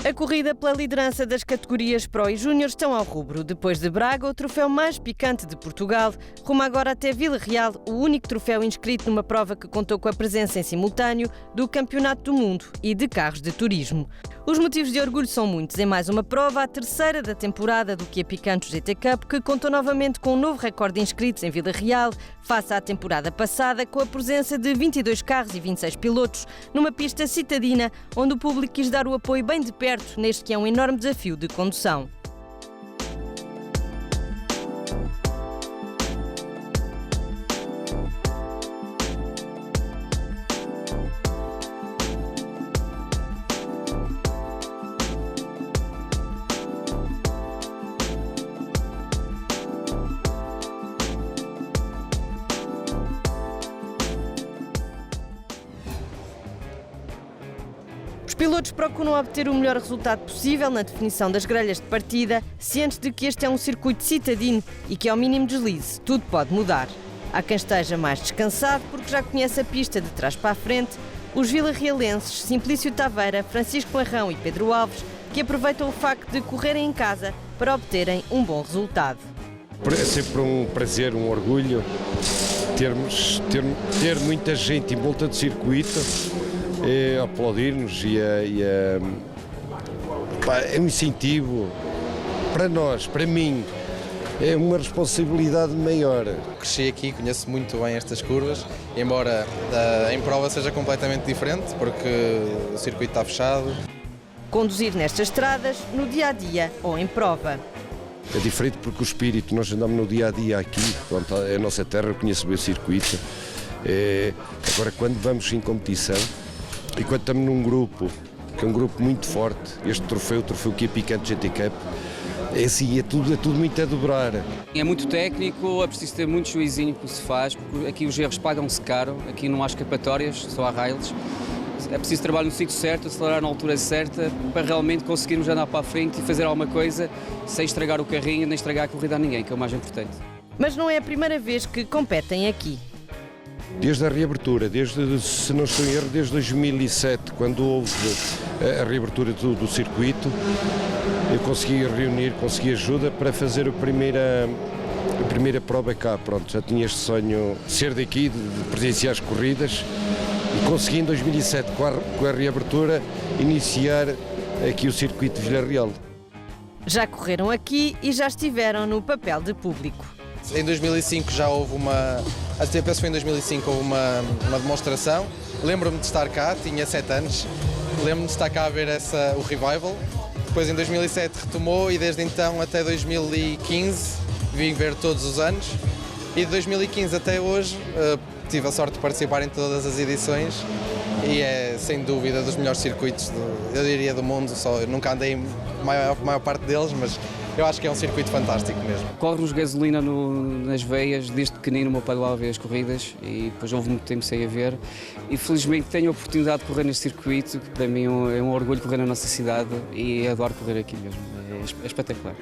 A corrida pela liderança das categorias Pro e Júnior estão ao rubro. Depois de Braga, o troféu mais picante de Portugal, rumo agora até Vila Real, o único troféu inscrito numa prova que contou com a presença em simultâneo do Campeonato do Mundo e de carros de turismo. Os motivos de orgulho são muitos. Em mais uma prova, a terceira da temporada do Kia Picanto GT Cup, que contou novamente com um novo recorde de inscritos em Vila Real, face à temporada passada, com a presença de 22 carros e 26 pilotos, numa pista citadina, onde o público quis dar o apoio bem de perto neste que é um enorme desafio de condução. Os pilotos procuram obter o melhor resultado possível na definição das grelhas de partida, cientes de que este é um circuito citadino e que, ao mínimo deslize, tudo pode mudar. Há quem esteja mais descansado porque já conhece a pista de trás para a frente, os vilarrealenses Simplício Taveira, Francisco Larrão e Pedro Alves, que aproveitam o facto de correrem em casa para obterem um bom resultado. É sempre um prazer, um orgulho ter muita gente em volta do circuito a aplaudir-nos e é um incentivo para nós, para mim, é uma responsabilidade maior. Cresci aqui, conheço muito bem estas curvas, embora em prova seja completamente diferente, porque o circuito está fechado. Conduzir nestas estradas, no dia-a-dia ou em prova. É diferente porque o espírito, nós andamos no dia-a-dia aqui, pronto, é a nossa terra, conheço bem o circuito. Agora, quando vamos em competição, e quando estamos num grupo, que é um grupo muito forte, este troféu, o troféu Kia Picanto GT Cup, é assim, é tudo muito a dobrar. É muito técnico, é preciso ter muito juizinho que se faz, porque aqui os erros pagam-se caro, aqui não há escapatórias, só há rails. É preciso trabalhar no sítio certo, acelerar na altura certa, para realmente conseguirmos andar para a frente e fazer alguma coisa sem estragar o carrinho nem estragar a corrida a ninguém, que é o mais importante. Mas não é a primeira vez que competem aqui. Desde a reabertura, se não estou em erro, desde 2007, quando houve a reabertura do circuito, eu consegui ajuda para fazer a primeira prova cá. Pronto, já tinha este sonho de ser daqui, de presenciar as corridas, e consegui em 2007, com a reabertura, iniciar aqui o circuito de Vila Real. Já correram aqui e já estiveram no papel de público. Em 2005 já houve penso que foi em 2005 houve uma demonstração. Lembro-me de estar cá, tinha 7 anos, lembro-me de estar cá a ver o revival. Depois em 2007 retomou e desde então até 2015 vim ver todos os anos. E de 2015 até hoje tive a sorte de participar em todas as edições e é sem dúvida dos melhores circuitos, eu diria, do mundo. Eu nunca andei a maior parte deles, mas eu acho que é um circuito fantástico mesmo. Corre-nos gasolina nas veias, desde pequenino o meu pai lá a ver as corridas e depois houve muito tempo sem a ver. E felizmente tenho a oportunidade de correr neste circuito, que para mim é um orgulho correr na nossa cidade e adoro correr aqui mesmo, é espetacular.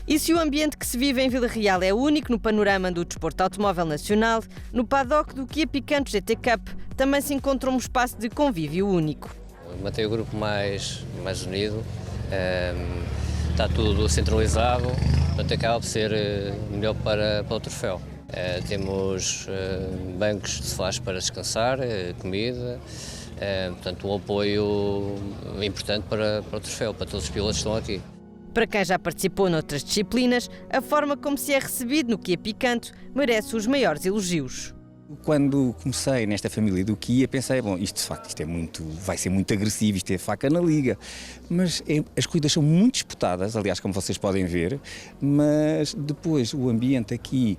E se o ambiente que se vive em Vila Real é único no panorama do desporto automóvel nacional, no paddock do Kia Picanto GT Cup também se encontra um espaço de convívio único. Mantém o grupo mais unido, está tudo centralizado, portanto acaba por ser melhor para o troféu. Temos bancos de sofás para descansar, comida, portanto um apoio importante para o troféu, para todos os pilotos que estão aqui. Para quem já participou noutras disciplinas, a forma como se é recebido no Kia Picanto merece os maiores elogios. Quando comecei nesta família do Kia, pensei, bom, isto de facto vai ser muito agressivo, isto é faca na liga. Mas as corridas são muito disputadas, aliás, como vocês podem ver, mas depois o ambiente aqui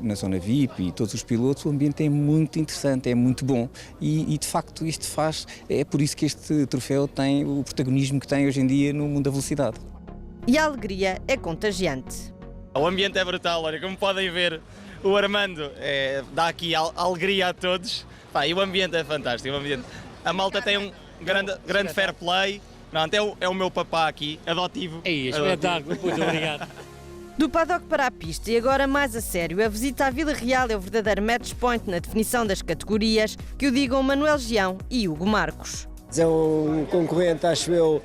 na zona VIP e todos os pilotos, o ambiente é muito interessante, é muito bom e de facto isto é por isso que este troféu tem o protagonismo que tem hoje em dia no mundo da velocidade. E a alegria é contagiante. O ambiente é brutal, olha, como podem ver, o Armando dá aqui alegria a todos. E o ambiente é fantástico, a malta tem um grande fair play. É o meu papá aqui, adotivo. É espetáculo, muito obrigado. Do paddock para a pista e agora mais a sério, a visita à Vila Real é o verdadeiro match point na definição das categorias, que o digam Manuel Gião e Hugo Marcos. É um concorrente, acho eu,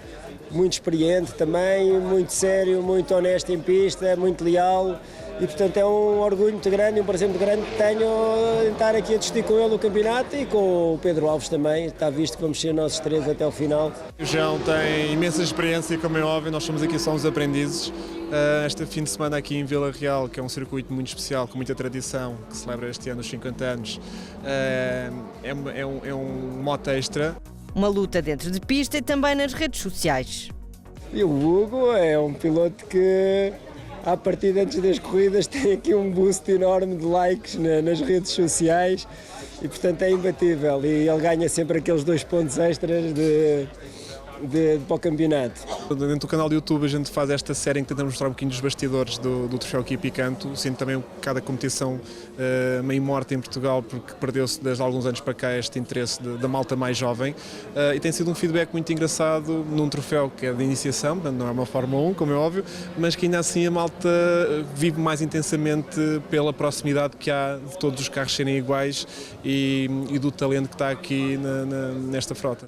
muito experiente também, muito sério, muito honesto em pista, muito leal. E, portanto, é um orgulho muito grande e um prazer muito grande que tenho em estar aqui a discutir com ele o campeonato e com o Pedro Alves também. Está visto que vamos ser nós três até ao final. O João tem imensa experiência, como é óbvio, nós somos aqui só uns aprendizes. Este fim de semana aqui em Vila Real, que é um circuito muito especial, com muita tradição, que celebra este ano os 50 anos, é um mote extra. Uma luta dentro de pista e também nas redes sociais. E o Hugo é um piloto que, à partida antes das corridas, tem aqui um boost enorme de likes nas redes sociais e, portanto, é imbatível. E ele ganha sempre aqueles 2 pontos extras para o campeonato. Dentro do canal do YouTube a gente faz esta série em que tentamos mostrar um bocadinho dos bastidores do troféu Kia Picanto, sendo também cada competição meio morta em Portugal, porque perdeu-se desde há alguns anos para cá este interesse da malta mais jovem, e tem sido um feedback muito engraçado num troféu que é de iniciação, portanto não é uma Fórmula 1, como é óbvio, mas que ainda assim a malta vive mais intensamente pela proximidade que há de todos os carros serem iguais e do talento que está aqui nesta frota.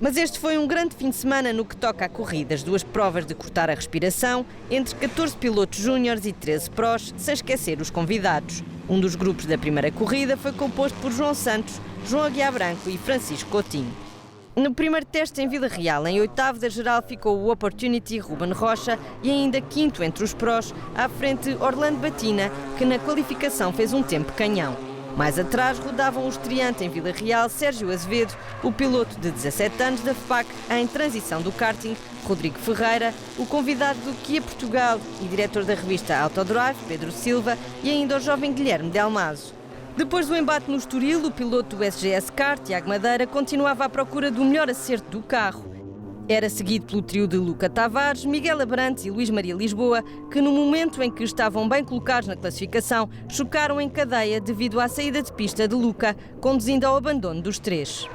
Mas este foi um grande fim de semana no que toca a corridas. 2 provas de cortar a respiração, entre 14 pilotos júniores e 13 prós, sem esquecer os convidados. Um dos grupos da primeira corrida foi composto por João Santos, João Aguiar Branco e Francisco Coutinho. No primeiro teste em Vila Real, em 8º da geral, ficou o Opportunity Ruben Rocha e ainda 5º entre os prós, à frente Orlando Batina, que na qualificação fez um tempo canhão. Mais atrás rodavam o estreante em Vila Real, Sérgio Azevedo, o piloto de 17 anos da FPAC em transição do karting, Rodrigo Ferreira, o convidado do Kia Portugal e diretor da revista Autodrive, Pedro Silva, e ainda o jovem Guilherme Delmaso. Depois do embate no Estoril, o piloto do SGS Kart, Tiago Madeira, continuava à procura do melhor acerto do carro. Era seguido pelo trio de Luca Tavares, Miguel Abrantes e Luís Maria Lisboa, que no momento em que estavam bem colocados na classificação, chocaram em cadeia devido à saída de pista de Luca, conduzindo ao abandono dos 3.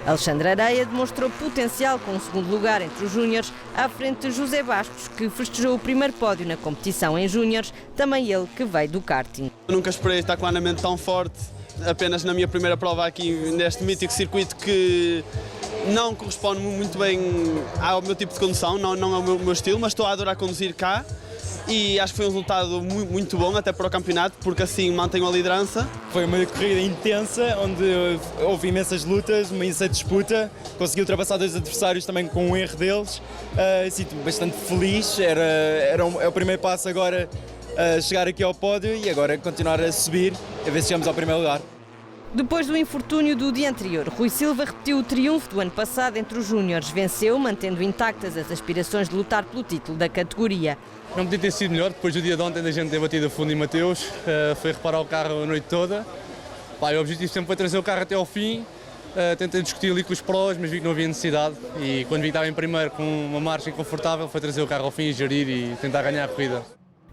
Alexandre Areia demonstrou potencial com um 2º lugar entre os júniores, à frente de José Bastos, que festejou o primeiro pódio na competição em júniores, também ele que veio do karting. Eu nunca esperei estar com um andamento tão forte, apenas na minha primeira prova aqui neste mítico circuito que não corresponde muito bem ao meu tipo de condução, não é o meu estilo, mas estou a adorar conduzir cá e acho que foi um resultado muito bom até para o campeonato, porque assim mantenho a liderança. Foi uma corrida intensa, onde houve imensas lutas, uma imensa disputa, consegui ultrapassar 2 adversários também com um erro deles, sinto-me bastante feliz, é o primeiro passo agora a chegar aqui ao pódio e agora continuar a subir, a ver se chegamos ao primeiro lugar. Depois do infortúnio do dia anterior, Rui Silva repetiu o triunfo do ano passado entre os júniores. Venceu, mantendo intactas as aspirações de lutar pelo título da categoria. Não podia ter sido melhor, depois do dia de ontem da gente ter batido a fundo em Mateus, foi reparar o carro a noite toda. O objetivo sempre foi trazer o carro até ao fim, tentei discutir ali com os prós, mas vi que não havia necessidade e quando vi que estava em primeiro com uma margem confortável foi trazer o carro ao fim e gerir e tentar ganhar a corrida.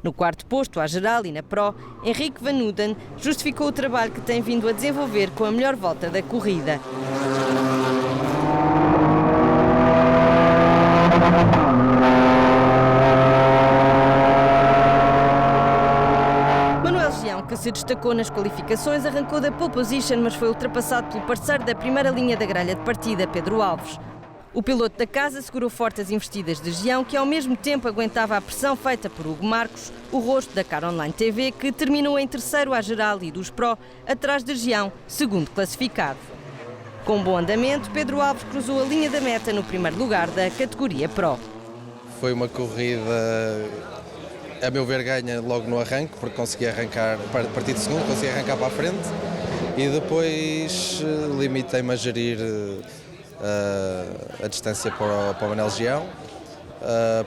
No 4º posto, à geral e na Pro, Henrique Van Uden justificou o trabalho que tem vindo a desenvolver com a melhor volta da corrida. Manuel Gião, que se destacou nas qualificações, arrancou da pole position, mas foi ultrapassado pelo parceiro da primeira linha da grelha de partida, Pedro Alves. O piloto da casa segurou forte as investidas de Gião, que ao mesmo tempo aguentava a pressão feita por Hugo Marcos, o rosto da Car Online TV, que terminou em 3º à geral e dos Pro, atrás de Gião, 2º classificado. Com um bom andamento, Pedro Alves cruzou a linha da meta no primeiro lugar da categoria Pro. Foi uma corrida, a meu ver, ganha logo no arranque, porque consegui arrancar, partir de segundo, consegui arrancar para a frente e depois limitei-me a gerir a distância para o Manel Gião.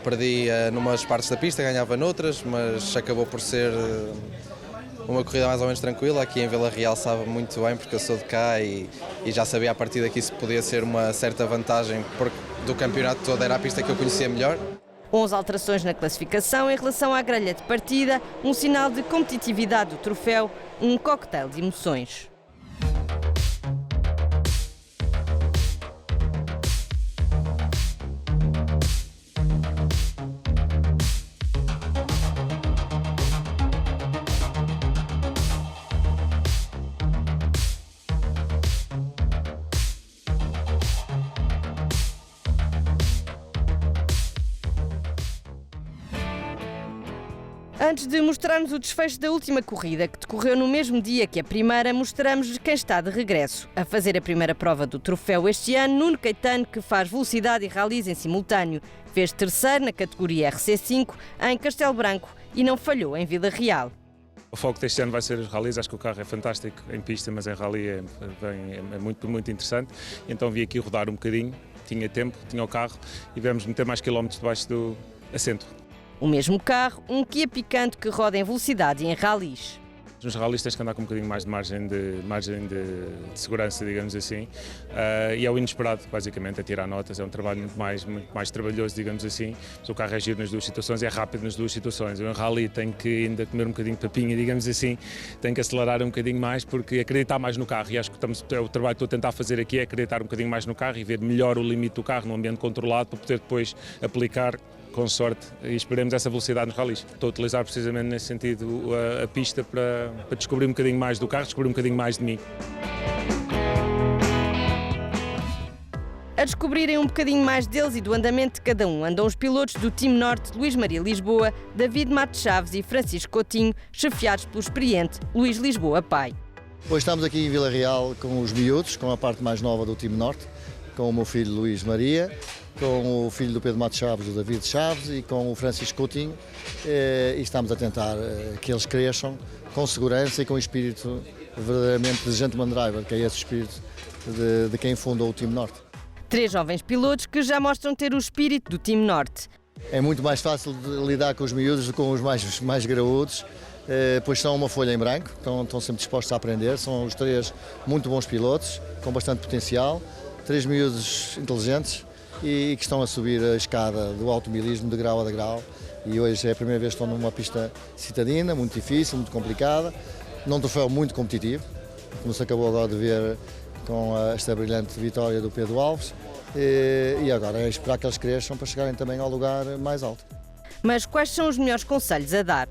Perdi numas partes da pista, ganhava noutras, mas acabou por ser uma corrida mais ou menos tranquila. Aqui em Vila Real sabe muito bem, porque eu sou de cá e já sabia a partir daqui se podia ser uma certa vantagem, porque do campeonato todo era a pista que eu conhecia melhor. 11 alterações na classificação em relação à grelha de partida, um sinal de competitividade do troféu, um cocktail de emoções. Antes de mostrarmos o desfecho da última corrida, que decorreu no mesmo dia que a primeira, mostramos quem está de regresso. A fazer a primeira prova do troféu este ano, Nuno Caetano, que faz velocidade e rallies em simultâneo. Fez terceiro na categoria RC5 em Castelo Branco e não falhou em Vila Real. O foco deste ano vai ser os rallies, acho que o carro é fantástico em pista, mas em rally é muito interessante. Então vim aqui rodar um bocadinho, tinha tempo, tinha o carro e viemos meter mais quilómetros debaixo do assento. O mesmo carro, um Kia Picanto que roda em velocidade e em rallies. Nos rallies tens que andar com um bocadinho mais de margem de segurança, digamos assim, e é o inesperado, basicamente, é tirar notas, é um trabalho muito mais trabalhoso, digamos assim, mas o carro é giro nas duas situações e é rápido nas duas situações. Eu em rally tenho que ainda comer um bocadinho de papinha, digamos assim, tenho que acelerar um bocadinho mais porque acreditar mais no carro, e acho que o trabalho que estou a tentar fazer aqui é acreditar um bocadinho mais no carro e ver melhor o limite do carro num ambiente controlado para poder depois aplicar com sorte e esperemos essa velocidade nos rallies. Estou a utilizar precisamente nesse sentido a pista para descobrir um bocadinho mais do carro, descobrir um bocadinho mais de mim. A descobrirem um bocadinho mais deles e do andamento de cada um, andam os pilotos do Team Norte, Luís Maria Lisboa, David Matos Chaves e Francisco Coutinho, chefiados pelo experiente Luís Lisboa pai. Hoje estamos aqui em Vila Real com os miúdos, com a parte mais nova do Team Norte, com o meu filho Luís Maria, com o filho do Pedro Matos Chaves, o David Chaves, e com o Francisco Coutinho, e estamos a tentar que eles cresçam com segurança e com espírito verdadeiramente de gentleman driver, que é esse espírito de quem fundou o Team Norte. 3 jovens pilotos que já mostram ter o espírito do Team Norte. É muito mais fácil de lidar com os miúdos do que com os mais graúdos, pois são uma folha em branco, estão sempre dispostos a aprender, são os 3 muito bons pilotos, com bastante potencial, 3 miúdos inteligentes, e que estão a subir a escada do automobilismo de grau a degrau, e hoje é a primeira vez que estão numa pista citadina, muito difícil, muito complicada, num troféu muito competitivo, como se acabou agora de ver com esta brilhante vitória do Pedro Alves, e agora é esperar que eles cresçam para chegarem também ao lugar mais alto. Mas quais são os melhores conselhos a dar?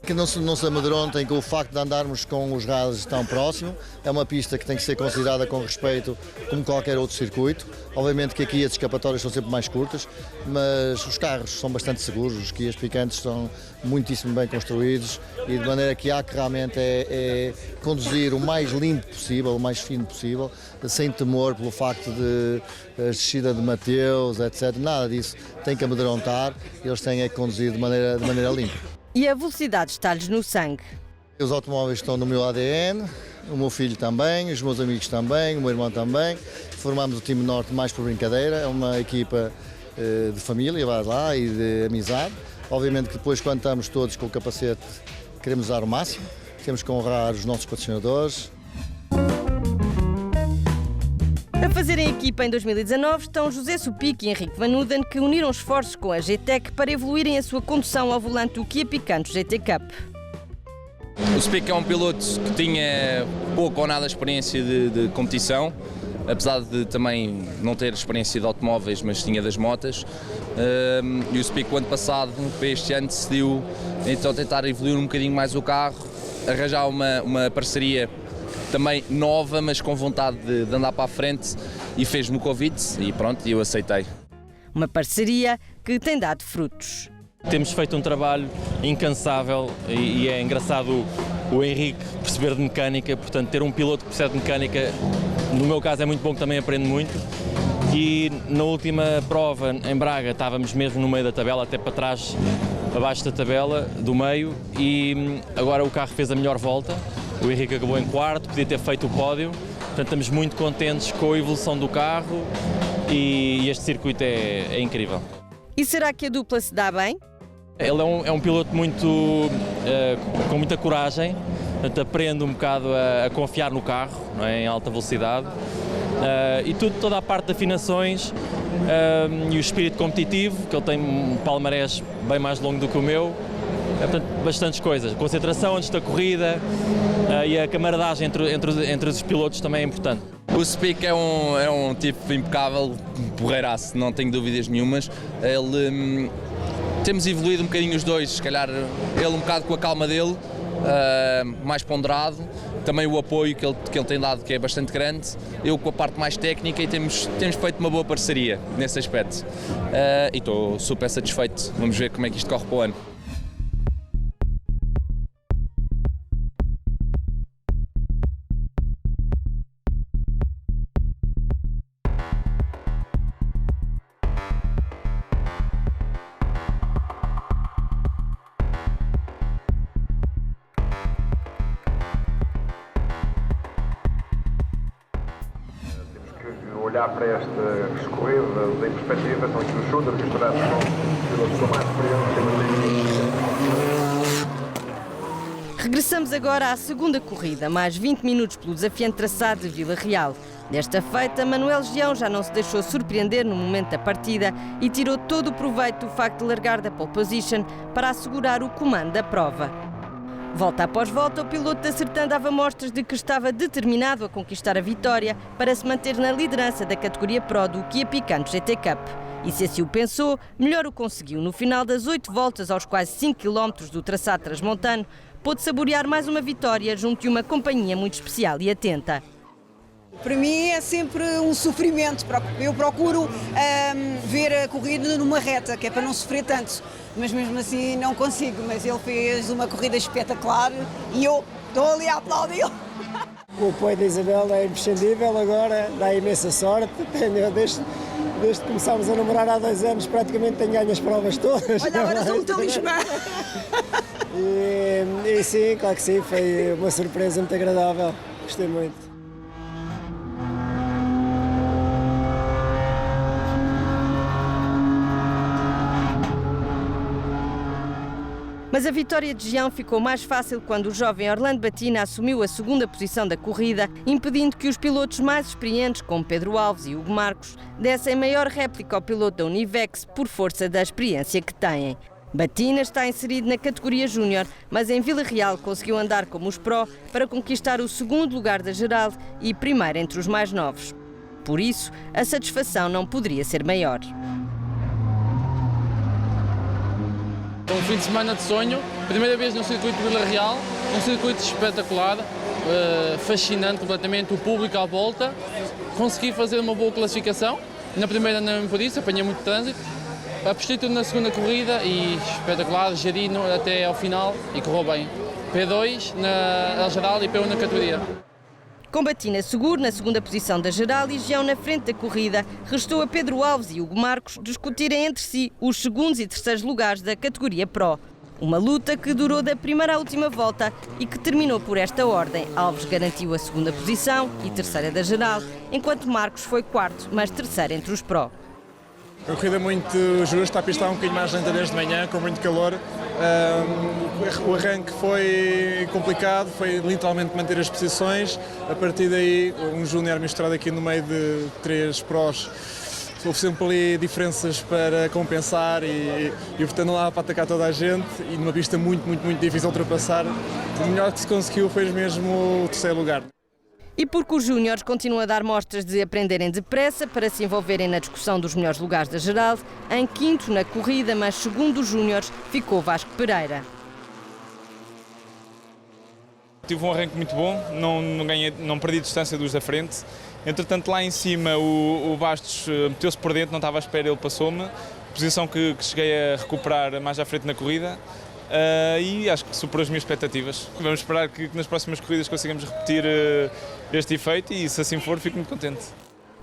Que não se amedrontem com o facto de andarmos com os rallies tão próximo. É uma pista que tem que ser considerada com respeito como qualquer outro circuito. Obviamente que aqui as escapatórias são sempre mais curtas, mas os carros são bastante seguros, os Kias Picantos estão muitíssimo bem construídos e de maneira que há que realmente é conduzir o mais limpo possível, o mais fino possível, sem temor pelo facto de a descida de Mateus, etc. Nada disso tem que amedrontar, eles têm que conduzir de maneira limpa. E a velocidade está-lhes no sangue. Os automóveis estão no meu ADN, o meu filho também, os meus amigos também, o meu irmão também. Formamos o Team Norte mais por brincadeira, é uma equipa de família, vai lá, e de amizade. Obviamente que depois, quando estamos todos com o capacete, queremos dar o máximo, temos que honrar os nossos patrocinadores. A fazerem equipa em 2019 estão José Supic e Henrique Van Uden, que uniram esforços com a GTEC para evoluírem a sua condução ao volante do Kia Picanto GT Cup. O Supic é um piloto que tinha pouco ou nada de experiência de competição, apesar de também não ter experiência de automóveis, mas tinha das motas. E o Supic, o ano passado, para este ano, decidiu então tentar evoluir um bocadinho mais o carro, arranjar uma parceria também nova, mas com vontade de andar para a frente, e fez-me o convite e pronto, eu aceitei. Uma parceria que tem dado frutos. Temos feito um trabalho incansável e é engraçado o Henrique perceber de mecânica, portanto ter um piloto que percebe de mecânica, no meu caso é muito bom, que também aprende muito. E na última prova em Braga estávamos mesmo no meio da tabela, até para trás, abaixo da tabela, do meio, e agora o carro fez a melhor volta. O Henrique acabou em quarto, podia ter feito o pódio, portanto estamos muito contentes com a evolução do carro e este circuito é incrível. E será que a dupla se dá bem? Ele é um piloto com muita coragem, portanto aprende um bocado a confiar no carro, não é? Em alta velocidade, e toda a parte de afinações e o espírito competitivo, que ele tem um palmarés bem mais longo do que o meu. Portanto, bastantes coisas. Concentração antes da corrida e a camaradagem entre os pilotos também é importante. O Speak é um tipo impecável, porreiraço, não tenho dúvidas nenhumas. Temos evoluído um bocadinho os dois, se calhar ele um bocado com a calma dele, mais ponderado, também o apoio que ele tem dado, que é bastante grande, eu com a parte mais técnica, e temos feito uma boa parceria nesse aspecto. E estou super satisfeito, vamos ver como é que isto corre para o ano. Olhar para esta corrida da perspectiva, estão aqui os Júnior misturados com pilotos com mais experiência. Regressamos agora à segunda corrida, mais 20 minutos pelo desafiante traçado de Vila Real. Desta feita, Manuel Gião já não se deixou surpreender no momento da partida e tirou todo o proveito do facto de largar da pole position para assegurar o comando da prova. Volta após volta, o piloto da Sertã dava mostras de que estava determinado a conquistar a vitória para se manter na liderança da categoria Pro do Kia Picanto GT Cup. E se assim o pensou, melhor o conseguiu. No final das 8 voltas aos quase 5 km do traçado transmontano, pôde saborear mais uma vitória junto de uma companhia muito especial e atenta. Para mim é sempre um sofrimento, eu procuro ver a corrida numa reta, que é para não sofrer tanto, mas mesmo assim não consigo, mas ele fez uma corrida espetacular e eu estou ali a aplaudir. O apoio da Isabel é imprescindível agora, dá imensa sorte, desde que começámos a namorar há 2 anos praticamente tenho ganho as provas todas. Olha, agora sou muito lixo. E sim, claro que sim, foi uma surpresa muito agradável, gostei muito. Mas a vitória de Gião ficou mais fácil quando o jovem Orlando Batina assumiu a segunda posição da corrida, impedindo que os pilotos mais experientes, como Pedro Alves e Hugo Marcos, dessem maior réplica ao piloto da Univex por força da experiência que têm. Batina está inserido na categoria Júnior, mas em Vila Real conseguiu andar como os Pro para conquistar o segundo lugar da geral e primeiro entre os mais novos. Por isso, a satisfação não poderia ser maior. Um fim de semana de sonho, primeira vez no circuito de Vila Real, um circuito espetacular, fascinante completamente, o público à volta. Consegui fazer uma boa classificação, na primeira não por isso, apanhei muito trânsito. Apostei tudo na segunda corrida e espetacular, geri até ao final e correu bem. P2 na geral e P1 na categoria. Com Batina seguro na segunda posição da geral e Gião na frente da corrida, restou a Pedro Alves e Hugo Marcos discutirem entre si os segundos e terceiros lugares da categoria Pro. Uma luta que durou da primeira à última volta e que terminou por esta ordem. Alves garantiu a segunda posição e terceira da geral, enquanto Marcos foi quarto, mas terceiro entre os Pro. Uma corrida muito justa, a pista estava um bocadinho mais lenta desde de manhã, com muito calor. O arranque foi complicado, foi literalmente manter as posições. A partir daí, um júnior misturado aqui no meio de 3 prós. Houve sempre ali diferenças para compensar e portanto não dava para atacar toda a gente e numa pista muito difícil de ultrapassar. O melhor que se conseguiu foi mesmo o terceiro lugar. E porque os júniores continuam a dar mostras de aprenderem depressa para se envolverem na discussão dos melhores lugares da geral, em quinto na corrida, mas segundo os júniores, ficou Vasco Pereira. Tive um arranque muito bom, não perdi distância dos da frente. Entretanto, lá em cima o Bastos meteu-se por dentro, não estava à espera, ele passou-me. Posição que cheguei a recuperar mais à frente na corrida. E acho que superou as minhas expectativas. Vamos esperar que nas próximas corridas consigamos repetir este efeito e, se assim for, fico muito contente.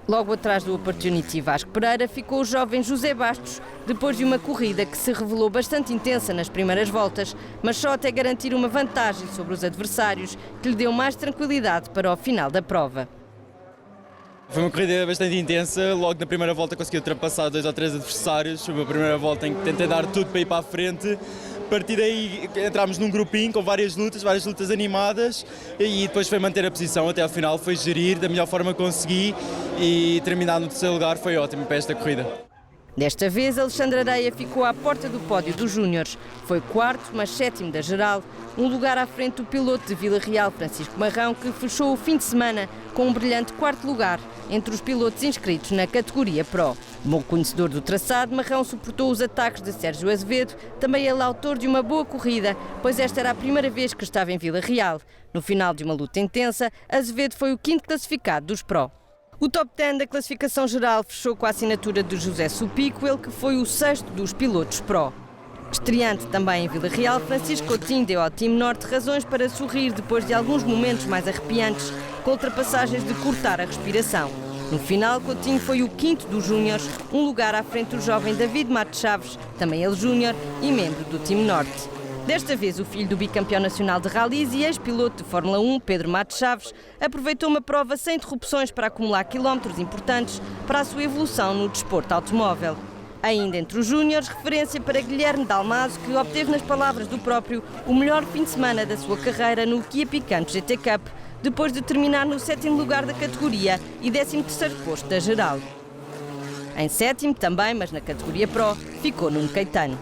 Logo atrás do Opportunity Vasco Pereira ficou o jovem José Bastos, depois de uma corrida que se revelou bastante intensa nas primeiras voltas, mas só até garantir uma vantagem sobre os adversários, que lhe deu mais tranquilidade para o final da prova. Foi uma corrida bastante intensa, logo na primeira volta consegui ultrapassar 2 ou 3 adversários, foi uma primeira volta em que tentei dar tudo para ir para a frente, partir daí entramos num grupinho com várias lutas animadas e depois foi manter a posição até ao final, foi gerir da melhor forma que consegui e terminar no terceiro lugar foi ótimo para esta corrida. Desta vez, Alexandre Areia ficou à porta do pódio dos júniores. Foi quarto, mas sétimo da geral, um lugar à frente do piloto de Vila Real, Francisco Marrão, que fechou o fim de semana com um brilhante quarto lugar entre os pilotos inscritos na categoria Pro. Bom conhecedor do traçado, Marrão suportou os ataques de Sérgio Azevedo, também ele autor de uma boa corrida, pois esta era a primeira vez que estava em Vila Real. No final de uma luta intensa, Azevedo foi o quinto classificado dos Pro. O top 10 da classificação geral fechou com a assinatura de José Supico, ele que foi o sexto dos pilotos Pro. Estreante também em Vila Real, Francisco Coutinho deu ao Team Norte razões para sorrir depois de alguns momentos mais arrepiantes, com ultrapassagens de cortar a respiração. No final, Coutinho foi o quinto dos júniores, um lugar à frente do jovem David Matos Chaves, também ele júnior e membro do Team Norte. Desta vez, o filho do bicampeão nacional de rallies e ex-piloto de Fórmula 1, Pedro Matos Chaves, aproveitou uma prova sem interrupções para acumular quilómetros importantes para a sua evolução no desporto automóvel. Ainda entre os júniores, referência para Guilherme Dalmaso, que obteve, nas palavras do próprio, o melhor fim de semana da sua carreira no Kia Picanto GT Cup, depois de terminar no 7º lugar da categoria e 13º posto da geral. Em 7º também, mas na categoria Pro, ficou Nuno Caetano.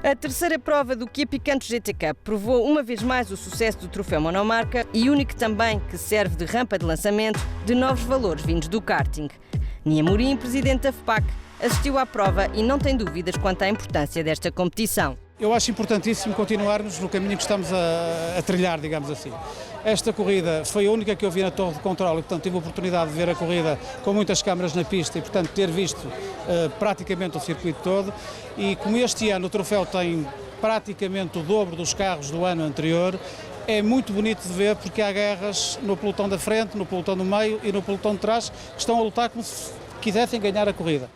A terceira prova do Kia Picanto GT Cup provou uma vez mais o sucesso do troféu monomarca e único também que serve de rampa de lançamento de novos valores vindos do karting. Nia Morim, presidente da FPAC, assistiu à prova e não tem dúvidas quanto à importância desta competição. Eu acho importantíssimo continuarmos no caminho que estamos a trilhar, digamos assim. Esta corrida foi a única que eu vi na torre de controle e, portanto, tive a oportunidade de ver a corrida com muitas câmaras na pista e, portanto, ter visto praticamente o circuito todo. E como este ano o troféu tem praticamente o dobro dos carros do ano anterior, é muito bonito de ver porque há guerras no pelotão da frente, no pelotão do meio e no pelotão de trás que estão a lutar como se quisessem ganhar a corrida.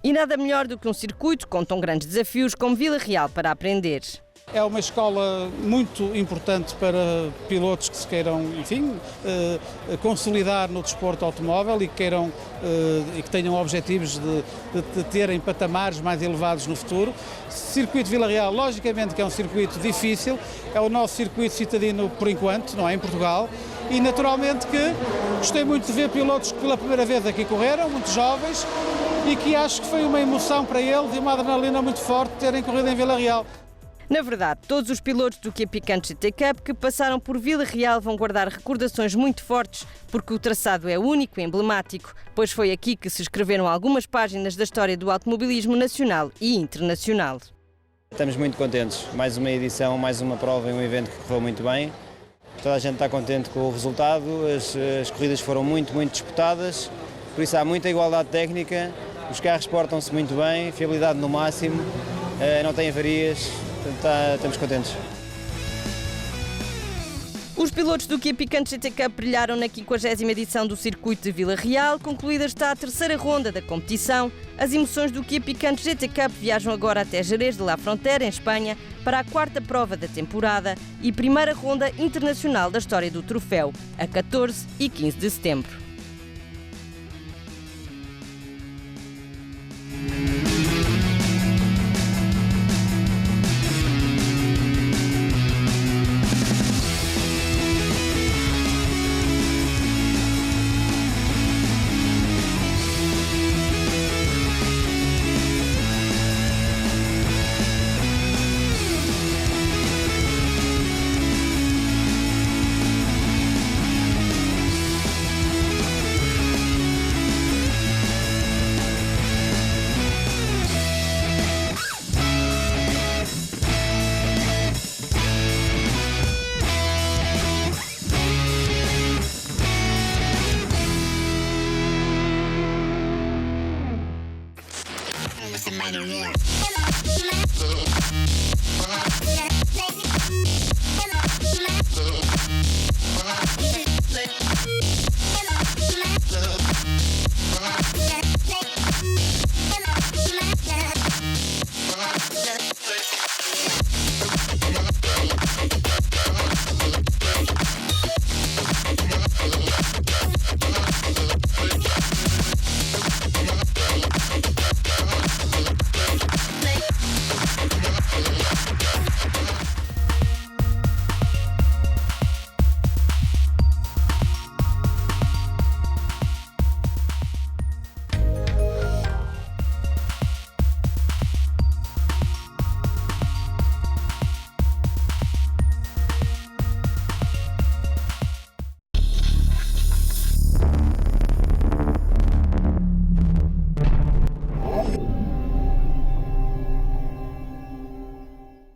E nada melhor do que um circuito com tão grandes desafios como Vila Real para aprender. É uma escola muito importante para pilotos que se queiram, enfim, consolidar no desporto automóvel e que queiram e que tenham objetivos de terem patamares mais elevados no futuro. Circuito Vila Real, logicamente que é um circuito difícil, é o nosso circuito citadino por enquanto, não é, em Portugal, e naturalmente que gostei muito de ver pilotos que pela primeira vez aqui correram, muito jovens, e que acho que foi uma emoção para eles e uma adrenalina muito forte terem corrido em Vila Real. Na verdade, todos os pilotos do Kia Picanto GT Cup que passaram por Vila Real vão guardar recordações muito fortes, porque o traçado é único e emblemático, pois foi aqui que se escreveram algumas páginas da história do automobilismo nacional e internacional. Estamos muito contentes. Mais uma edição, mais uma prova e um evento que correu muito bem. Toda a gente está contente com o resultado, as corridas foram muito disputadas, por isso há muita igualdade técnica, os carros portam-se muito bem, fiabilidade no máximo, não tem avarias. Estamos contentes. Os pilotos do Kia Picanto GT Cup brilharam na 50ª edição do circuito de Vila Real. Concluída está a terceira ronda da competição. As emoções do Kia Picanto GT Cup viajam agora até Jerez de la Frontera, em Espanha, para a quarta prova da temporada e primeira ronda internacional da história do troféu, a 14 e 15 de setembro.